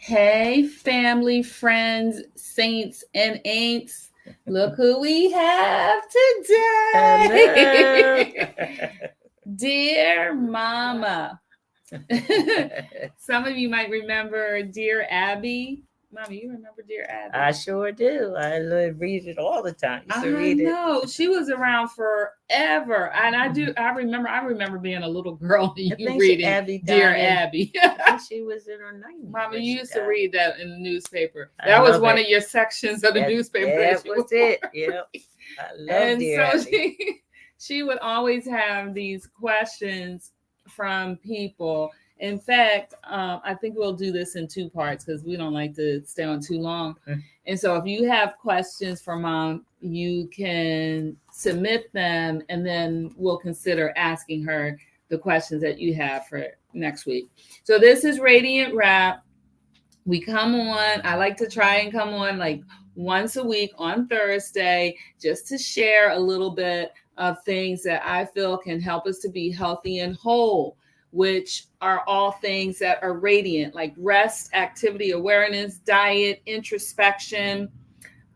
Hey, family, friends, saints, and ain'ts. Look who we have Hello. today. Dear Mama. Some of you might remember Dear Abby. Mama, you remember Dear Abby? I sure do. Read it all the time. Used to I read it. know she was around forever, and I remember being a little girl and I you think reading Abby Dear died Abby. I think she was in her 90s Mama, when you she used to died. read that in the newspaper. I That was love one it. of your sections of the newspaper That that you was wore. it. Yep. I love And Dear so Abby. she would always have these questions from people. In fact, I think we'll do this in two parts because we don't like to stay on too long. And so if you have questions for Mom, you can submit them and then we'll consider asking her the questions that you have for next week. So this is Radiant Rap. We come on, I like to try and come on like once a week on Thursday just to share a little bit of things that I feel can help us to be healthy and whole, which are all things that are radiant, like rest, activity, awareness, diet, introspection,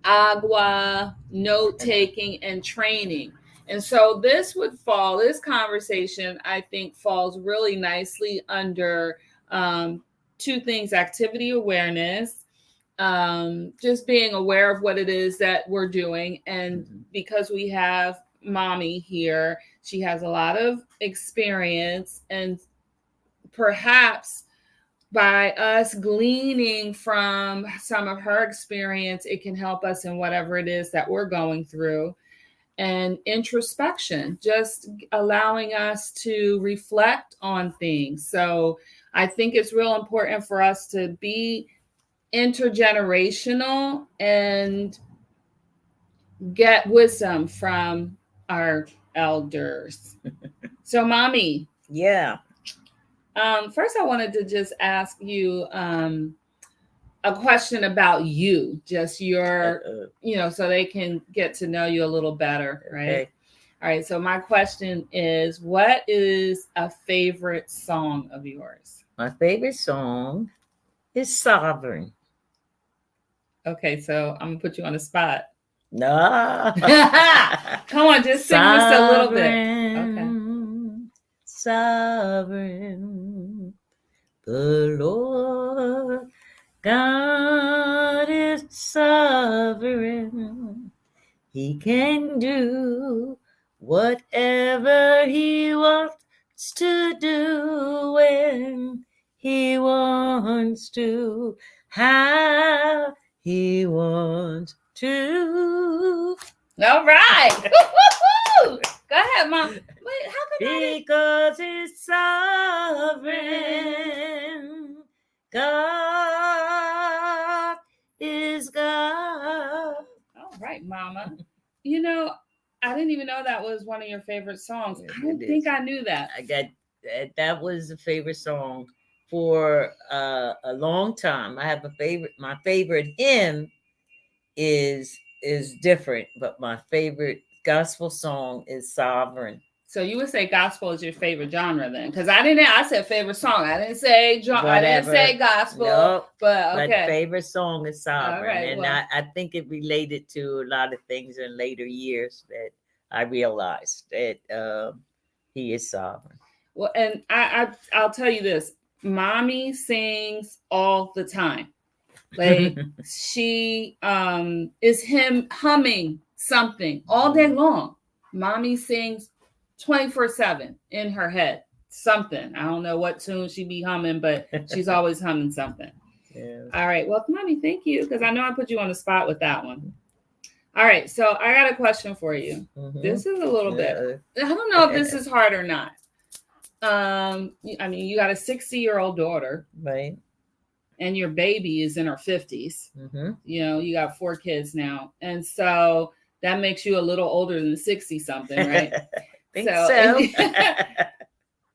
agua, note taking, and training. And so this conversation, I think, falls really nicely under two things: activity awareness, just being aware of what it is that we're doing. And because we have Mommy here, she has a lot of experience, and perhaps by us gleaning from some of her experience, it can help us in whatever it is that we're going through. And introspection, just allowing us to reflect on things. So I think it's real important for us to be intergenerational and get wisdom from our elders. So, Mommy. Yeah. First, I wanted to just ask you a question about you, just your, so they can get to know you a little better, right? Okay. All right. So, my question is, what is a favorite song of yours? My favorite song is Sovereign. Okay. So, I'm going to put you on the spot. No. Come on, just sing just a little bit. Okay. Sovereign, the Lord God is sovereign. He can do whatever he wants to do when he wants to, how he wants to. All right. Go ahead, Mom. Wait, how come Because he's sovereign. God is God. All right, Mama. You know, I didn't even know that was one of your favorite songs. I don't think I knew that. That was a favorite song for a long time. I have a favorite. My favorite hymn is different, but my favorite gospel song is Sovereign. So you would say gospel is your favorite genre then? Because I said favorite song. I didn't say I didn't say gospel. Nope. But okay. My favorite song is Sovereign. All right, and I think it related to a lot of things in later years that I realized that he is sovereign. Well, and I'll tell you this. Mommy sings all the time. Like she is him humming something all day long. Mommy sings 24/7 in her head. Something. I don't know what tune she be humming, but she's always humming something. Yes. All right. Well, Mommy, thank you, because I know I put you on the spot with that one. All right. So I got a question for you. This is a little bit. I don't know if this is hard or not. I mean, you got a 60-year-old daughter, right? And your baby is in her 50s. You know, you got 4 kids now, and so that makes you a little older than 60 something, right? Think so.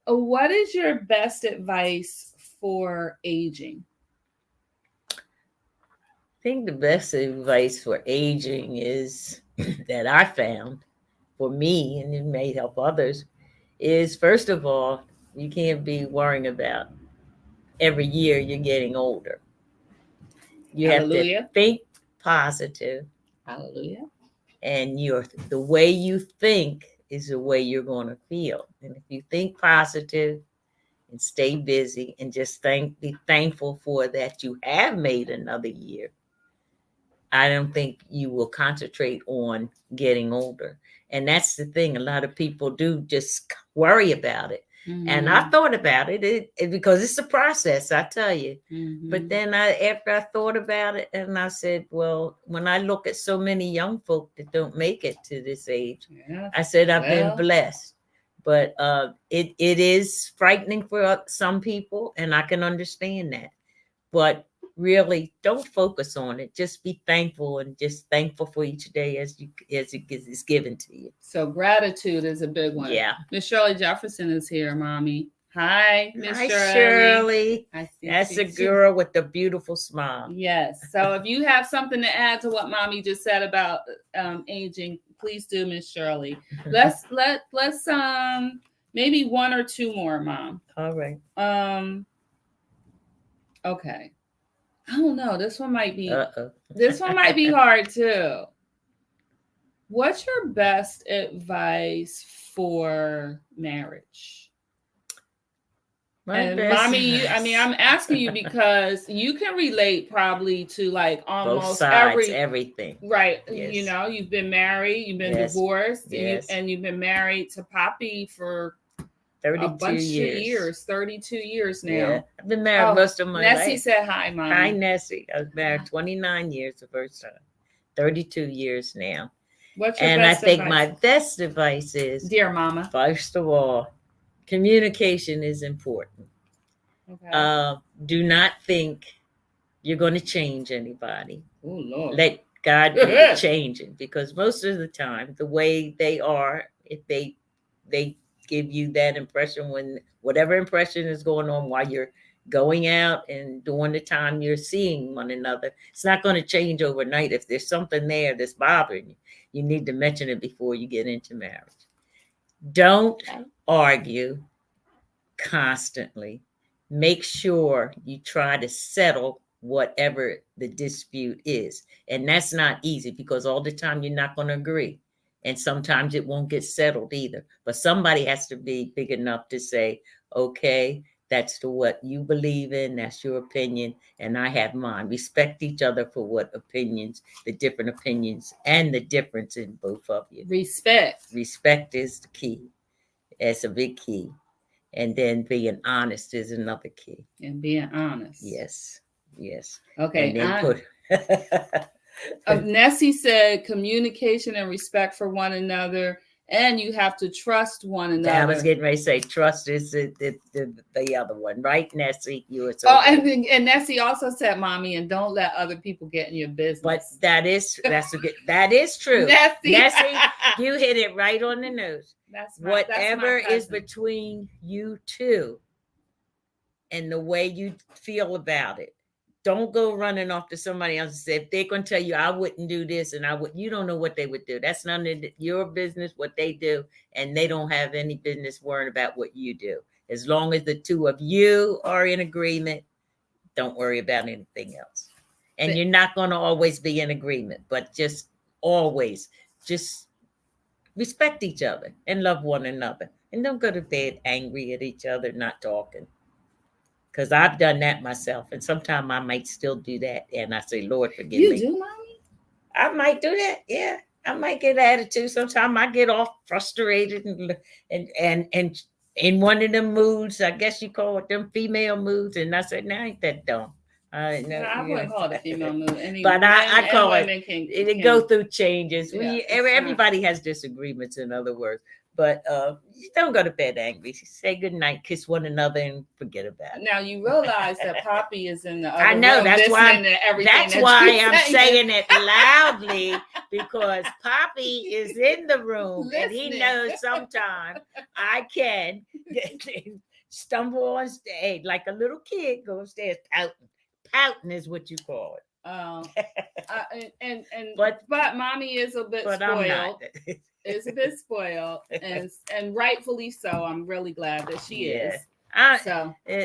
What is your best advice for aging? I think the best advice for aging is that I found for me, and it may help others, is first of all, you can't be worrying about every year you're getting older. You have to Hallelujah. think positive, Hallelujah. and the way you think is the way you're going to feel. And if you think positive and stay busy and just be thankful for that you have made another year, I don't think you will concentrate on getting older. And that's the thing. A lot of people do just worry about it. And I thought about it, because it's a process, I tell you. But then after I thought about it, and I said, well, when I look at so many young folk that don't make it to this age, I said, I've been blessed. But it is frightening for some people, and I can understand that. But really, don't focus on it. Just be thankful, and just thankful for each day as it is given to you. So gratitude is a big one. Yeah. Miss Shirley Jefferson is here, Mommy. Hi, Miss Shirley. I see That's a girl with a beautiful smile. Yes. So if you have something to add to what Mommy just said about aging, please do, Miss Shirley. Let's maybe one or two more, Mom. All right. Okay. I don't know. This one might be Uh-oh. hard too. What's your best advice for marriage? Mommy, I'm asking you because you can relate probably to like almost both sides, everything. Right. Yes. You know, you've been married, you've been divorced, yes. and you've been married to Poppy for 32 a bunch of years, 32 years now. Yeah. I've been married most of my life. Nessie said hi, Mommy. Hi, Nessie. I was married 29 years the first time. 32 years now. What's your and best I think advice? My best advice is, dear Mama, first of all, communication is important. Okay. Do not think you're going to change anybody. Oh, Lord. Let God do the changing, because most of the time, the way they are, if they give you that impression, when whatever impression is going on while you're going out and during the time you're seeing one another, it's not going to change overnight. If there's something there that's bothering you, you need to mention it before you get into marriage. Don't argue constantly. Make sure you try to settle whatever the dispute is. And that's not easy, because all the time you're not going to agree. And sometimes it won't get settled either. But somebody has to be big enough to say, okay, that's what you believe in. That's your opinion. And I have mine. Respect each other for what opinions, the different opinions, and the difference in both of you. Respect. Respect is the key. It's a big key. And then being honest is another key. And being honest. Yes. Okay. And then Nessie said communication and respect for one another, and you have to trust one another. I was getting ready to say trust is the other one, right, Nessie? You were and Nessie also said, Mommy, and don't let other people get in your business. But that is true. Nessie, you hit it right on the nose. Whatever is between you two and the way you feel about it. Don't go running off to somebody else and say, if they're going to tell you, I wouldn't do this, and you don't know what they would do. That's none of your business, what they do, and they don't have any business worrying about what you do. As long as the two of you are in agreement, don't worry about anything else. And you're not going to always be in agreement, but just respect each other and love one another. And don't go to bed angry at each other, not talking. Because I've done that myself. And sometimes I might still do that. And I say, Lord, forgive me. You do, Mommy? I might do that. Yeah. I might get attitude. Sometimes I get all frustrated and in one of them moods, I guess you call it them female moods. And I said, nah, ain't that dumb. I wouldn't call it a female mood. But I call it, it go through changes. Yeah, everybody has disagreements, in other words. But don't go to bed angry. Say good night, kiss one another, and forget about it. Now you realize that Poppy is in the other I know room that's why. That's why I'm saying it loudly, because Poppy is in the room and he knows sometimes I can stumble on stage like a little kid, go upstairs pouting. Pouting is what you call it. But Mommy is a bit spoiled. Is a bit spoiled, and rightfully so. I'm really glad that she is. So I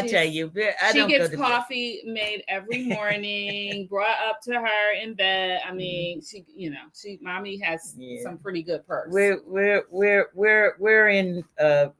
tell she's- you, I she don't go gets to coffee made every morning, brought up to her in bed. I mean, mommy has Yeah. some pretty good perks. We're in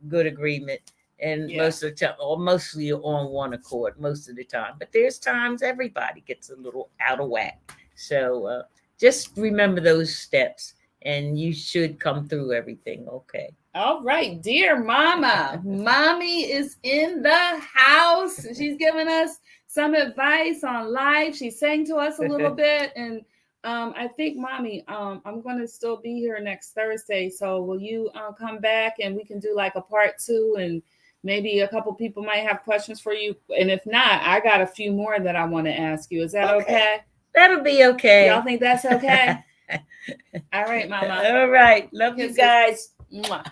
good agreement, and Yeah. most of the time, or mostly on one accord most of the time. But there's times everybody gets a little out of whack. So just remember those steps, and you should come through everything okay. All right, dear mama. Mommy is in the house. She's giving us some advice on life. She sang to us a little bit. And I think, mommy, I'm going to still be here next Thursday. So will you come back and we can do like a part 2, and maybe a couple people might have questions for you. And if not, I got a few more that I want to ask you. Is that okay? That'll be okay. Y'all think that's okay? All right, mama. All right. Love Kisses. you guys. Mwah.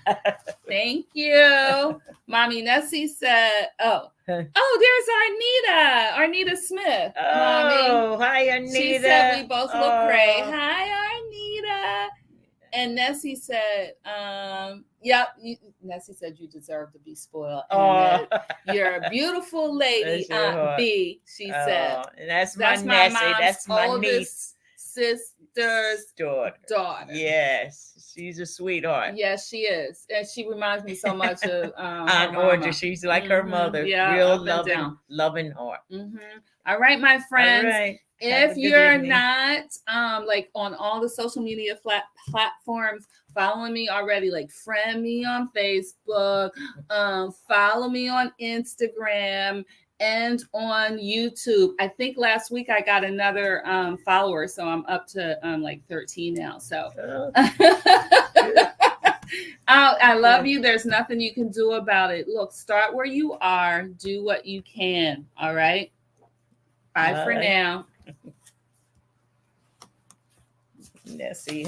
Thank you. Mommy Nessie said, oh, there's Arnita Smith. Oh, Mommy. hi, Anita. She said we both look great. Hi, Arnita. And Nessie said, yep, Nessie said you deserve to be spoiled. And that you're a beautiful lady, Bless your Aunt heart. B, she said. And that's my Nessie. mom's That's my oldest niece. sister's daughter. Yes, she's a sweetheart. Yes, she is. And she reminds me so much of Aunt her Audrey. mama. She's like her mother. Yeah, Real up and down. loving heart. All right, my friends. All right. Have a If good you're evening. not like on all the social media platforms, following me already, like friend me on Facebook, follow me on Instagram and on YouTube. I think last week I got another follower, so I'm up to like 13 now. So I love you. There's nothing you can do about it. Look, start where you are. Do what you can. All right. Bye for now. Nessie.